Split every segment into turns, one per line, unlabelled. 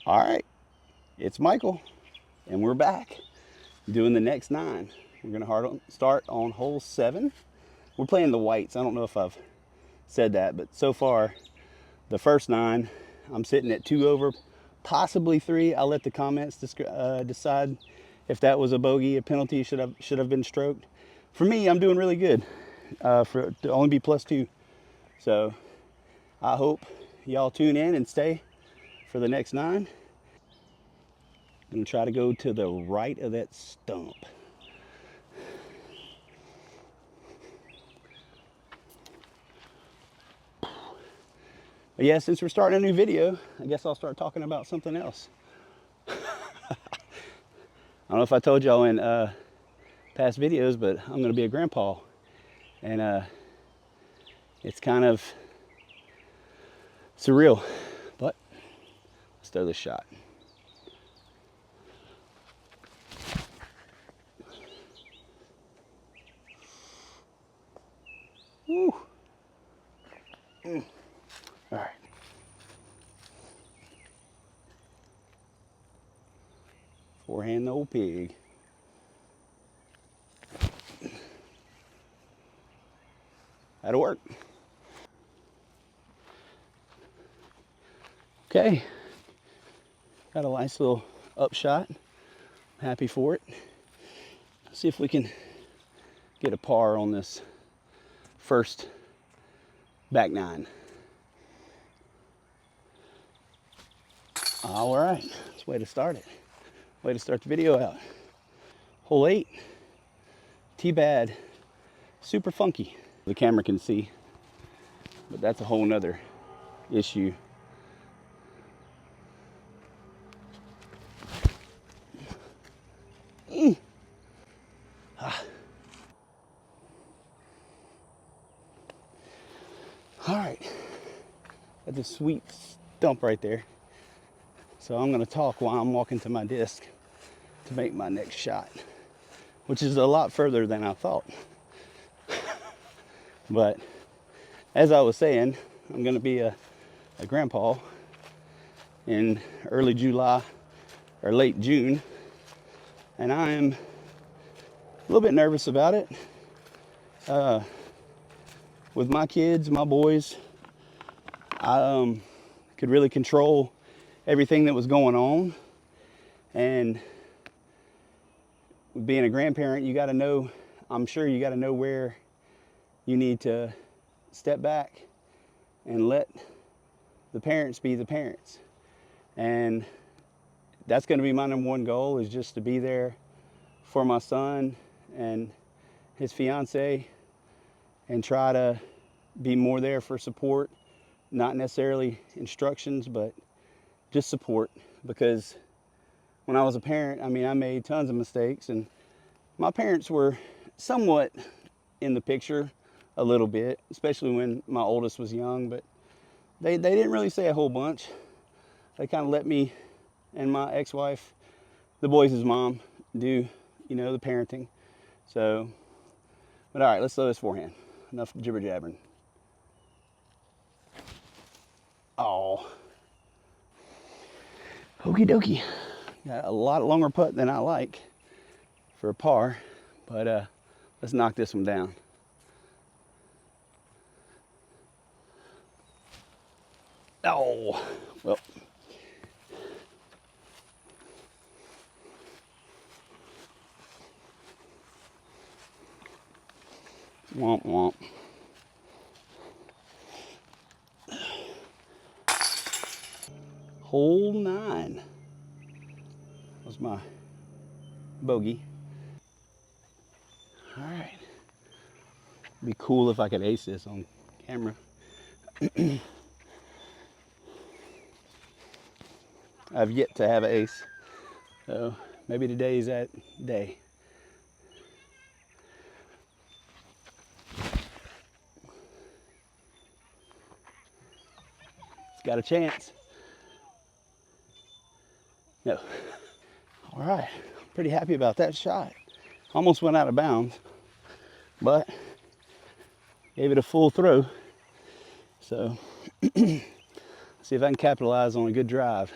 All right, it's Michael, and we're back doing the next 9. We're gonna start on hole 7. We're playing the whites. I don't know if I've said that, but so far, the first 9, I'm sitting at 2 over, possibly 3. I'll let the comments decide if that was a bogey, a penalty, should have been stroked. For me, I'm doing really good for to only be +2. So I hope y'all tune in and stay for the next 9. I'm gonna try to go to the right of that stump. But yeah, since we're starting a new video, I guess I'll start talking about something else. I don't know if I told y'all in past videos, but I'm gonna be a grandpa. And it's kind of surreal, but let's throw this shot. Woo. All right. Forehand the old pig. That'll work. Okay. Got a nice little upshot. I'm happy for it. Let's see if we can get a par on this first back 9. All right, that's the way to start it. Way to start the video out. Hole 8, T-bad, super funky. The camera can see, but that's a whole nother issue. All right, that's a sweet stump right there. So I'm gonna talk while I'm walking to my disc to make my next shot, which is a lot further than I thought. But as I was saying, I'm gonna be a grandpa in early July or late June, and I'm a little bit nervous about it. With my kids, my boys, I could really control everything that was going on. And being a grandparent, you gotta know, I'm sure you gotta know where you need to step back and let the parents be the parents. And that's gonna be my #1 goal, is just to be there for my son and his fiance and try to be more there for support, not necessarily instructions, but just support. Because when I was a parent, I mean, I made tons of mistakes, and my parents were somewhat in the picture a little bit, especially when my oldest was young, but they didn't really say a whole bunch. They kind of let me and my ex-wife, the boys' mom, do, the parenting. So, but all right, let's throw this forehand. Enough jibber jabbering. Oh. Okie dokie. Got a lot longer putt than I like for a par, but let's knock this one down. Oh, well. Womp womp. Hole 9 was my bogey. All right. It'd be cool if I could ace this on camera. I've yet to have an ace, so maybe today's that day. It's got a chance. No. All right, pretty happy about that shot. Almost went out of bounds, but gave it a full throw. So see if I can capitalize on a good drive.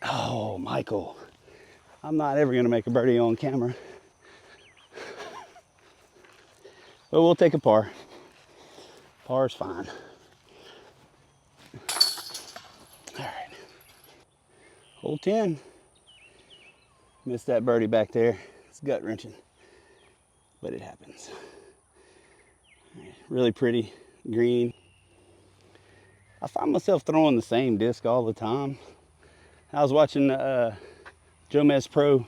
Oh, Michael. I'm not ever gonna make a birdie on camera. But we'll take a par. Par is fine. All right. Hole 10. Missed that birdie back there. It's gut wrenching, but it happens. Right. Really pretty green. I find myself throwing the same disc all the time. I was watching Jomez Pro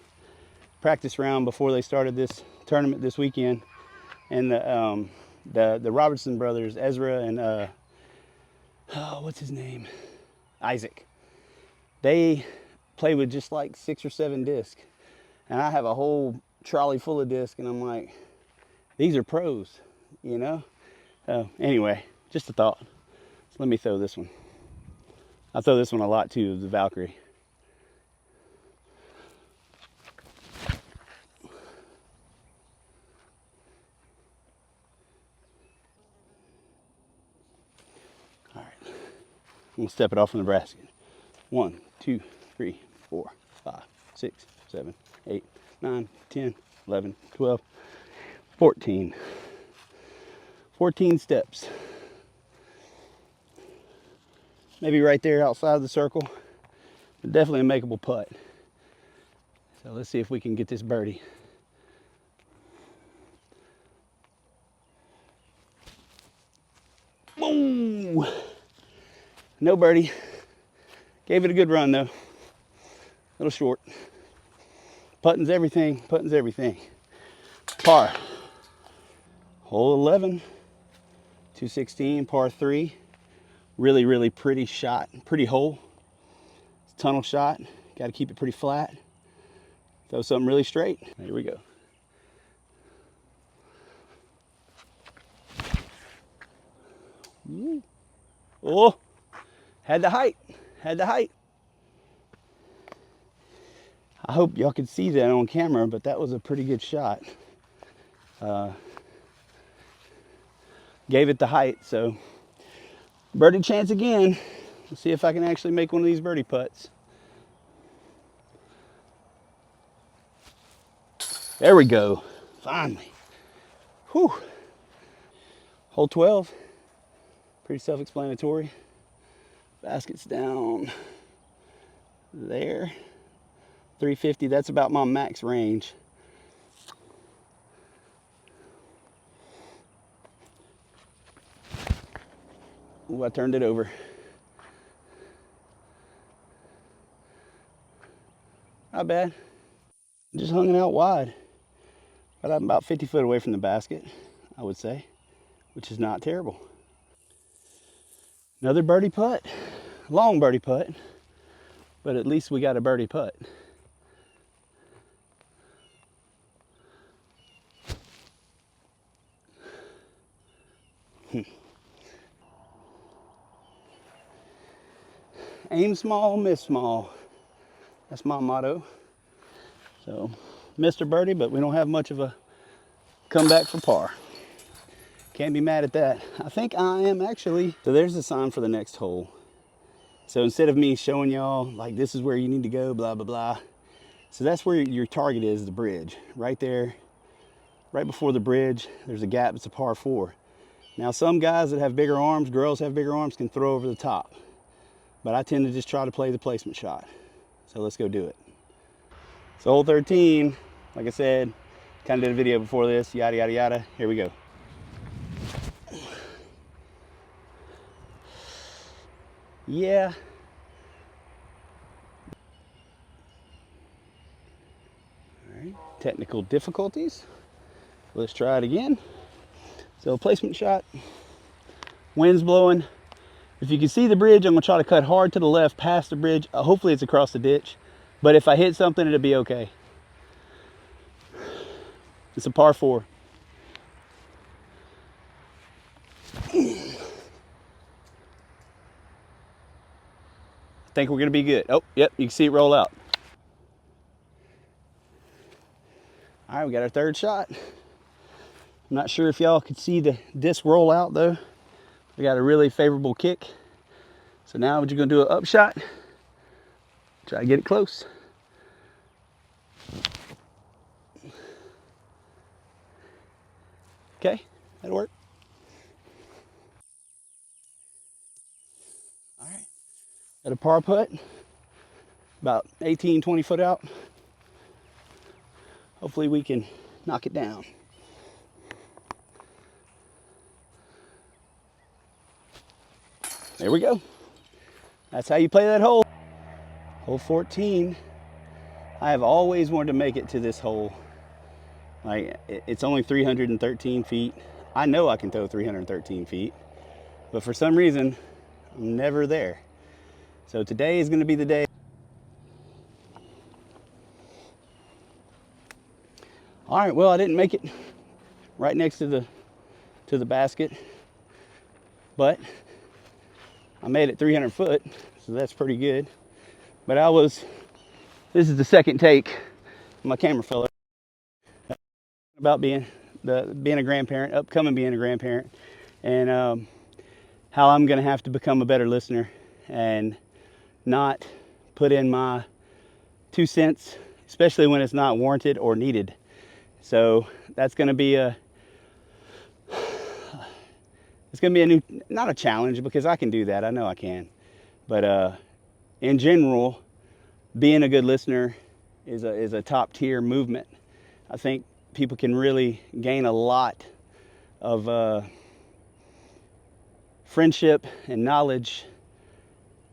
practice round before they started this tournament this weekend, and the Robertson brothers, Ezra and what's his name, Isaac. They play with just like 6 or 7 discs, and I have a whole trolley full of discs, and I'm like, these are pros, you know. Anyway, just a thought. So let me throw this one. I throw this one a lot too, the Valkyrie. All right, I'm gonna step it off from the basket. 1, 2, 3, 4, 5, 6, 7, 8, 9, 10, 11, 12, 14. 14 steps. Maybe right there outside of the circle, but definitely a makeable putt. So let's see if we can get this birdie. Boom! No birdie. Gave it a good run though. A little short. Putting's everything, putting's everything. Par. Hole 11, 216, par 3. Really, really pretty shot, pretty hole. It's a tunnel shot. Got to keep it pretty flat. Throw something really straight. Here we go. Ooh. Oh, had the height, had the height. I hope y'all could see that on camera, but that was a pretty good shot. Gave it the height, so birdie chance again. Let's see if I can actually make one of these birdie putts. There we go, finally. Whew. Hole 12, pretty self-explanatory. Basket's down there. 350, that's about my max range. Ooh, I turned it over. Not bad. Just hung it out wide. But I'm about 50 foot away from the basket, I would say, which is not terrible. Another birdie putt. Long birdie putt, but at least we got a birdie putt. Aim small, miss small. That's my motto. So, missed a birdie, but we don't have much of a comeback for par. Can't be mad at that. I think I am actually. So there's the sign for the next hole. So instead of me showing y'all like this is where you need to go, blah, blah, blah. So that's where your target is, the bridge. Right there, right before the bridge, there's a gap, it's a par 4. Now some guys that have bigger arms, girls have bigger arms, can throw over the top. But I tend to just try to play the placement shot. So let's go do it. So hole 13, like I said, kind of did a video before this, yada, yada, yada. Here we go. Yeah. All right, technical difficulties. Let's try it again. So placement shot, wind's blowing. If you can see the bridge, I'm gonna try to cut hard to the left past the bridge. Hopefully it's across the ditch. But if I hit something, it'll be okay. It's a par 4. I think we're gonna be good. Oh, yep, you can see it roll out. All right, we got our third shot. I'm not sure if y'all could see the disc roll out though. We got a really favorable kick. So now we're just gonna do an up shot. Try to get it close. Okay, that'll work. All right. Got a par putt, about 18, 20 foot out. Hopefully we can knock it down. There we go. That's how you play that hole. Hole 14. I have always wanted to make it to this hole. Like, it's only 313 feet. I know I can throw 313 feet, but for some reason, I'm never there. So today is going to be the day. All right, well, I didn't make it right next to the basket, but I made it 300 foot, so that's pretty good. But this is the second take. My camera fell over. About being a grandparent, upcoming being a grandparent, and how I'm gonna have to become a better listener and not put in my 2 cents, especially when it's not warranted or needed. So that's gonna be a new, not a challenge, because I can do that. I know I can. But in general, being a good listener is a top tier movement. I think people can really gain a lot of friendship and knowledge,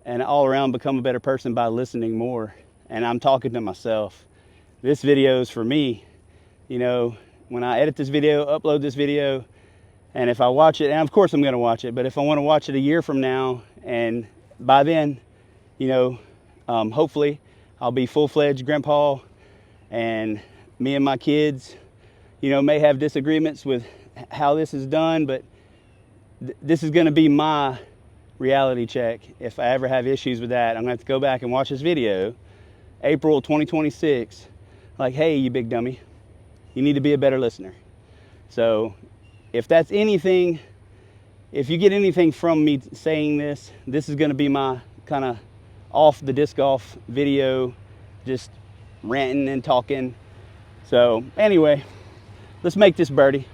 and all around become a better person by listening more. And I'm talking to myself. This video is for me. You know, when I edit this video, upload this video, and if I watch it, and of course I'm going to watch it, but if I want to watch it a year from now, and by then, you know, hopefully I'll be full-fledged grandpa, and me and my kids, you know, may have disagreements with how this is done, but this is going to be my reality check. If I ever have issues with that, I'm going to have to go back and watch this video, April 2026, like, hey, you big dummy, you need to be a better listener. So if that's anything, if you get anything from me saying this, this is going to be my kind of off the disc golf video, just ranting and talking. So anyway, let's make this birdie.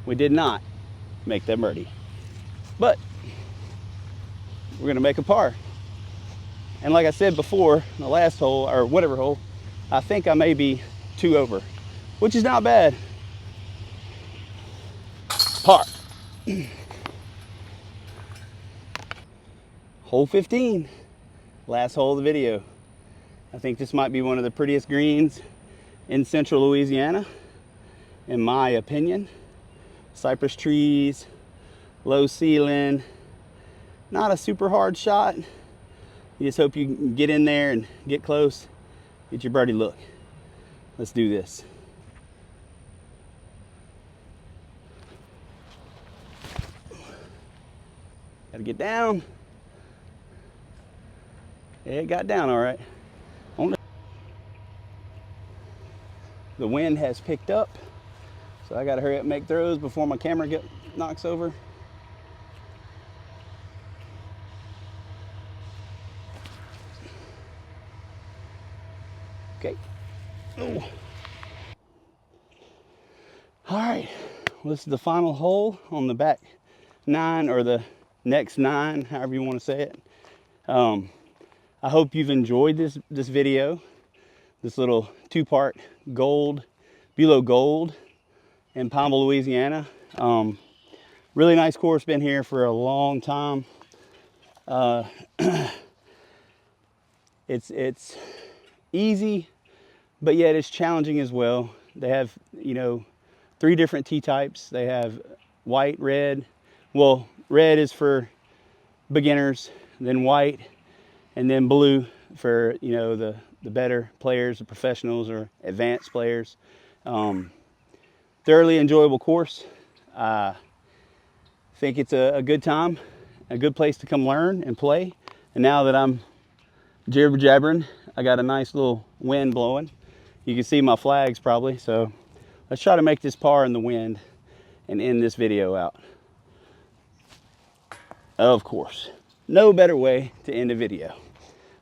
We did not make that birdie, but we're gonna make a par. And like I said before, the last hole, or whatever hole, I think I may be 2 over, which is not bad. Par. Hole 15, last hole of the video. I think this might be one of the prettiest greens in central Louisiana, in my opinion. Cypress trees, low ceiling, not a super hard shot. You just hope you can get in there and get close, get your birdie look. Let's do this. Gotta get down. Yeah, it got down all right. The wind has picked up, so I gotta hurry up and make throws before my camera knocks over. Okay. Oh. All right, well, this is the final hole on the back 9, or the next 9, however you want to say it. I hope you've enjoyed this video, this little 2-part Bulow Gold in Pineville, Louisiana. Really nice course, been here for a long time. It's easy, but yet it's challenging as well. They have, you know, 3 different tee types. They have white, red. Well, red is for beginners, then white, and then blue for, you know, the better players, the professionals or advanced players. Thoroughly enjoyable course. I think it's a good time, a good place to come learn and play. And now that I'm jibber jabbering, I got a nice little wind blowing. You can see my flags probably. So let's try to make this par in the wind and end this video out. Of course, no better way to end a video,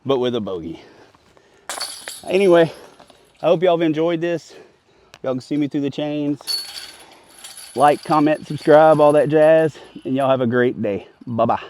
but with a bogey. Anyway, I hope y'all have enjoyed this. Y'all can see me through the chains. Like, comment, subscribe, all that jazz, and y'all have a great day. Bye-bye.